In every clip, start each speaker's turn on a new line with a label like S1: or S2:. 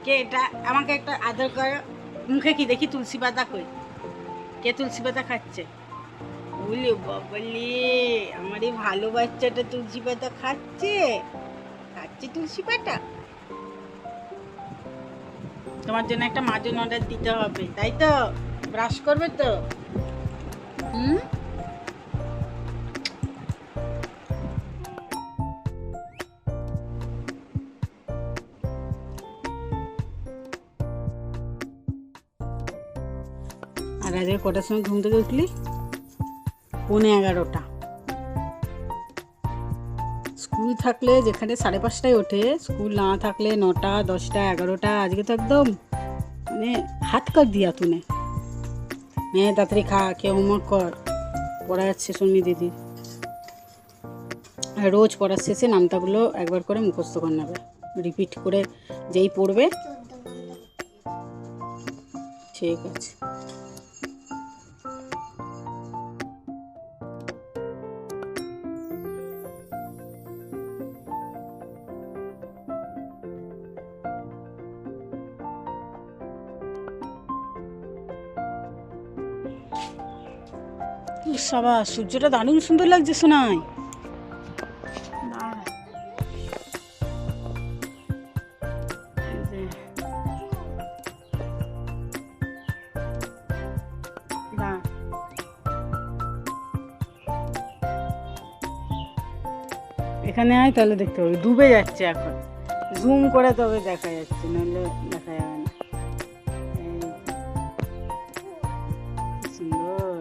S1: কে এটা আমাকে একটা আদর করো। মুখে কি দেখি তুলসী পাতা কই? কে তুলসী পাতা খাচ্ছে? বলি বাবালে, আমার এই ভালো বাচ্চাটা তুলসী পাতা খাচ্ছে। খাচ্ছে তুলসী পাতা। তোমার জন্য একটা মাজন অর্ডার দিতে হবে, তাই তো? ব্রাশ করবে তো? হুম। আর আজকে কটার সময় ঘুম থেকে উঠলি? 11:15। স্কুল থাকলে যেখানে 5:30টায় ওঠে, স্কুল না থাকলে 9টা, 10টা, 11টা। আজকে তো একদম মানে হাত কর দিয়া তুনে। হ্যাঁ, তাড়াতাড়ি খা, কে হোমওয়ার্ক কর। পড়া যাচ্ছে সুমি দিদি। আর রোজ পড়ার শেষে নামতাগুলো একবার করে মুখস্থ করে নেবে, রিপিট করে যেই পড়বে। ঠিক আছে। সাবা, সূর্যটা দারুণ সুন্দর লাগছে শোনাই। এখানে আয়, তাহলে দেখতে পাবি ডুবে যাচ্ছে এখন। জুম করে তবে দেখা যাচ্ছে, নাহলে দেখা যাবে না। সুন্দর।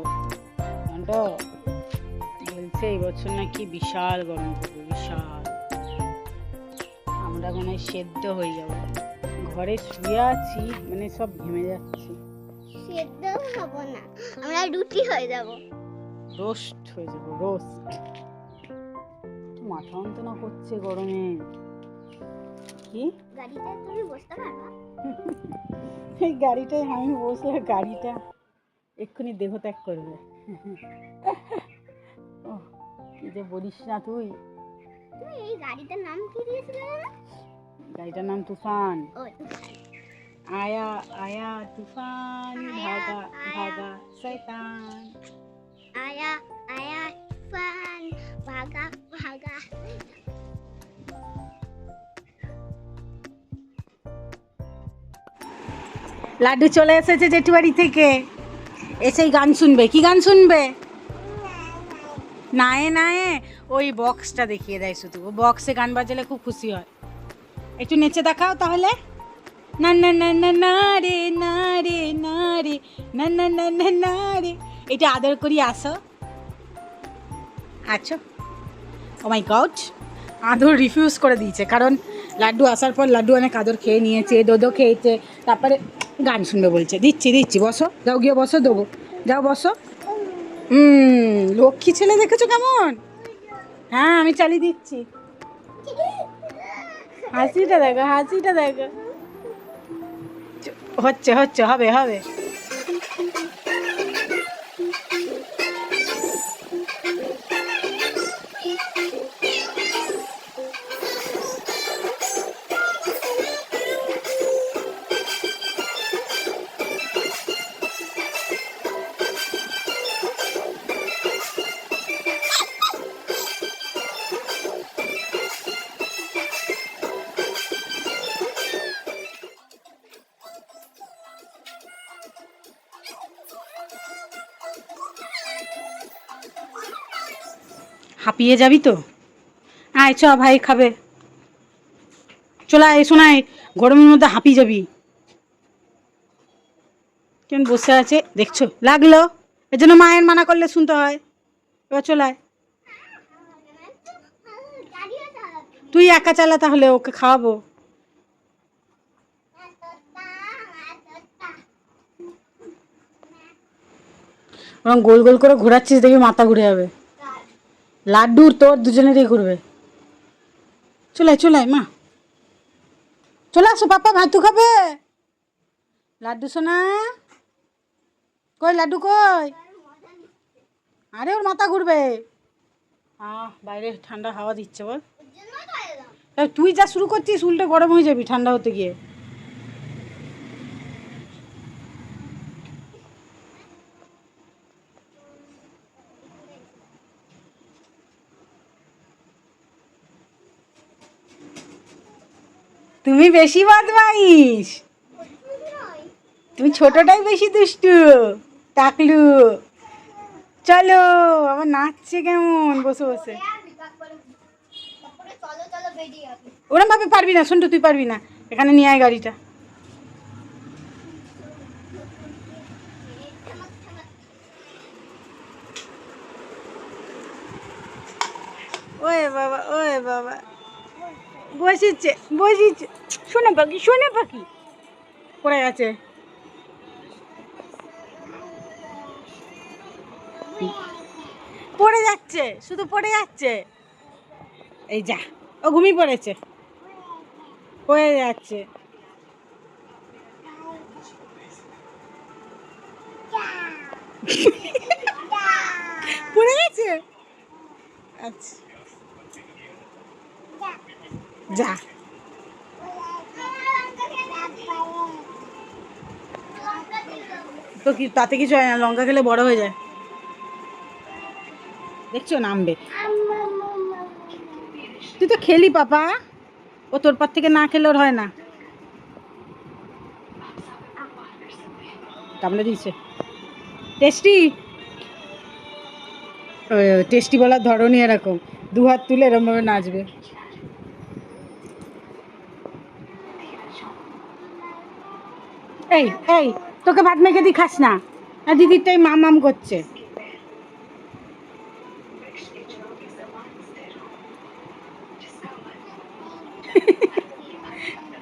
S1: বলছে এই বছর নাকি বিশাল গরম পড়বে, বিশাল। আমরা মনে হয় সেদ্ধ হয়ে যাবো। ঘরে শুয়ে আছি, মানে সব ঘেমে যাচ্ছি।
S2: সেদ্ধ হবো না, আমরা রুটি হয়ে যাব,
S1: রোস্ট হয়ে যাবো, রোস্ট। মাথা যন্ত্রণা করছে গরমে। কি
S2: গাড়িতে তুমি বসতে পারবা?
S1: এই গাড়িটায় আমি বসলে গাড়িটা এক্ষুনি দেহত্যাগ করবে। ও, কি যে বলিস না তুই।
S2: তুমি এই গাড়িটার নাম কি দিয়েছিলে?
S1: গাড়িটার নাম তুফান।
S2: ও,
S1: আয়া আয়া তুফান, ভাগা ভাগা শয়তান।
S2: আয়া আয়া তুফান, ভাগা ভাগা।
S1: লাড্ডু চলে এসেছে জেঠু বাড়ি থেকে। এসেই গান শুনবে। কি গান শুনবে? নায়ে নায়ে। ওই বক্সটা দেখিয়ে দেয় শুধু, ও বক্সে গান বাজালে খুব খুশি হয়। একটু নেচে দেখাও তাহলে। না না না না না রে না রে না রে না না না না না রে। এটা আদর করি, আসো। আচ্ছা। ও মাই গড, আদর রিফিউজ করে দিয়েছে, কারণ লাড্ডু আসার পর লাড্ডু অনেক আদর খেয়ে নিয়েছে, দোদো খেয়েছে, তারপরে গান শুনবে বলছে। দিচ্ছি দিচ্ছি, বসো, যাও গিয়ে বসো, দেবো। যাও বসো। লক্ষ্মী ছেলে, দেখেছো কেমন? হ্যাঁ, আমি চালিয়ে দিচ্ছি। হাসিটা দেখো, হাসিটা দেখো। হচ্ছে হচ্ছে, হবে হবে। হাঁপিয়ে যাবি তো? আয় চ, ভাই খাবে। চলে আয়, শোনায় গরমের মধ্যে হাঁপিয়ে যাবি। কেমন বসে আছে দেখছো, লাগলো। এর জন্য মায়ের মানা করলে শুনতে হয়। এবার চলে আয়। তুই একা চালা, তাহলে ওকে খাওয়াবো। ওরকম গোল গোল করে ঘোরাচ্ছিস, দেখবি মাথা ঘুরে যাবে। লাড্ডুর তোর দুজনেরই ঘুরবে। চলে চলে মা, চলে আসো, পাপা ভাতু খাবে। লাড্ডু সোনা কই, লাড্ডু কই? আরে ওর মাথা ঘুরবে। বাইরে ঠান্ডা হাওয়া দিচ্ছে, বল। তুই যা শুরু করছিস, উল্টে গরম হয়ে যাবি ঠান্ডা হতে গিয়ে। তুমি বেশি বদমাইশ, তুমি ছোটটাই বেশি দুষ্টু। টাকলু চলো, আবার নাচছে কেমন বসে বসে।
S2: চলো চলো বেরিয়ে যাবে।
S1: ওরম ভাবে পারবি না, শুনটু তুই পারবি না। এখানে নিয়ে আয় গাড়িটা। ওয়ে বাবা, ওয়ে বাবা, বসেছে বসেছে। শোনে পাখি, শোনে পাখি পড়ে গেছে। পড়ে যাচ্ছে, শুধু পড়ে যাচ্ছে। এই যা, ও ঘুমিয়ে পড়েছে, পড়ে যাচ্ছে। পড়ে গেছে। আচ্ছা যা। তো কি তাতে কিছু হয় না, লঙ্কা খেলে বড় হয়ে যায়। দেখছো নামবে। তুই তো খেলি পাপা, ও তোর পর থেকে না খেলে ওর হয় না। কামড়ে দিয়েছে। টেস্টি, টেস্টি বলার ধরনই এরকম, দু হাত তুলে এরকম ভাবে নাচবে। এই এই, তোকে ভাত মেখে দি, খাস না? আর দিদিরটাই মাম মাম করছে।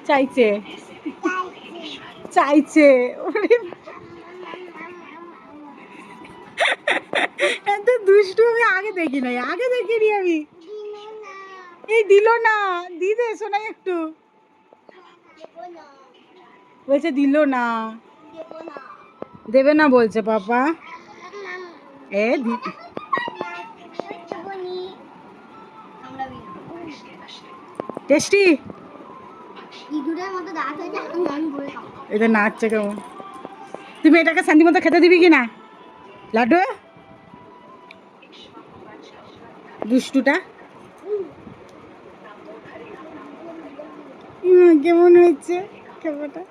S1: চাইছে চাইছে। ওরে এত দুষ্টু আমি আগে দেখি নাই, আগে দেখিনি আমি। এই দিল না, দিদে শোনাই একটু। বলছে দিল না, দেবে না বলছে পাপা। এ টেস্টি, এটা নাচছে কেমন। তুমি এটাকে শান্তি মতো খেতে দিবি কি না লাড্ডু? দুষ্টুটা কেমন হয়েছে খাবারটা?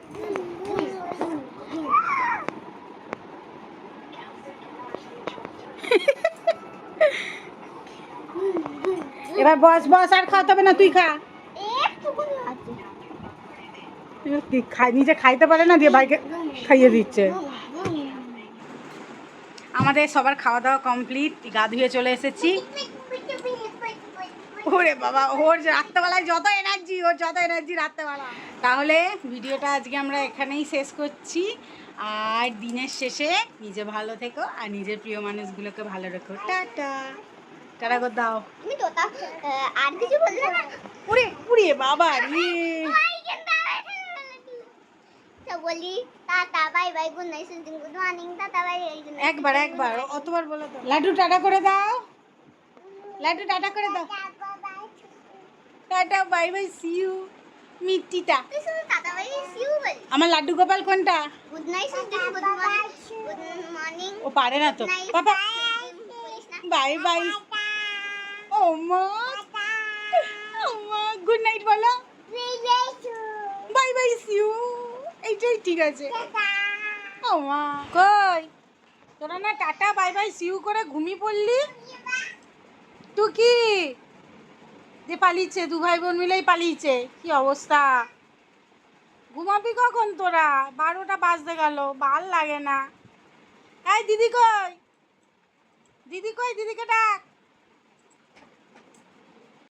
S1: এবার বস বস, আর খাওয়াতে হবে না, তুই খা। নিজে খাইতে পারে না, দিয়ে ভাইকে খাইয়ে দিচ্ছে। আমাদের সবার খাওয়া দাওয়া কমপ্লিট, গা ধুয়ে চলে এসেছি। ওরে বাবা, ওর রাত্রেবেলায় যত এনার্জি, ওর যত এনার্জি রাত্রেবেলা। তাহলে ভিডিওটা আজকে আমরা এখানেই শেষ করছি। আর দিনের শেষে নিজে ভালো থেকো আর নিজের প্রিয় মানুষগুলোকে ভালো রেখো। টাটা, টাটা করে দাও।
S2: তুমি তো আর কিছু বললে না।
S1: উড়ে উড়ে বাবা রে।
S2: বলি tata bye by, good night, good morning, tata bye.
S1: একবার একবার, অতবার বলে দাও। লাড্ডু টাটা করে দাও, লাড্ডু টাটা করে দাও। Tata bye bye, see you. মিট্টিটা
S2: তুই শুধু টাটা বাই সি ইউ বল।
S1: আমার লাড্ডু গোপাল কোনটা?
S2: Good night, good morning.
S1: ও পারে না তো পাপা। Bye bye. ও মা, ও মা, গুড নাইট বলো। Bye bye, see you. এইটাই ঠিক আছে। ও মা, কই তোরা না টাটা বাই বাই সি ইউ করে ঘুমিয়ে পড়লি? তুই কি যে পালিয়েছে, দু ভাই বোন মিলেই পালিয়েছে, কি অবস্থা। ঘুমাবি কখন তোরা? 12টা বাজতে গেল, ভাল লাগে না। এই দিদি কই, দিদি কই, দিদিকে ডাক।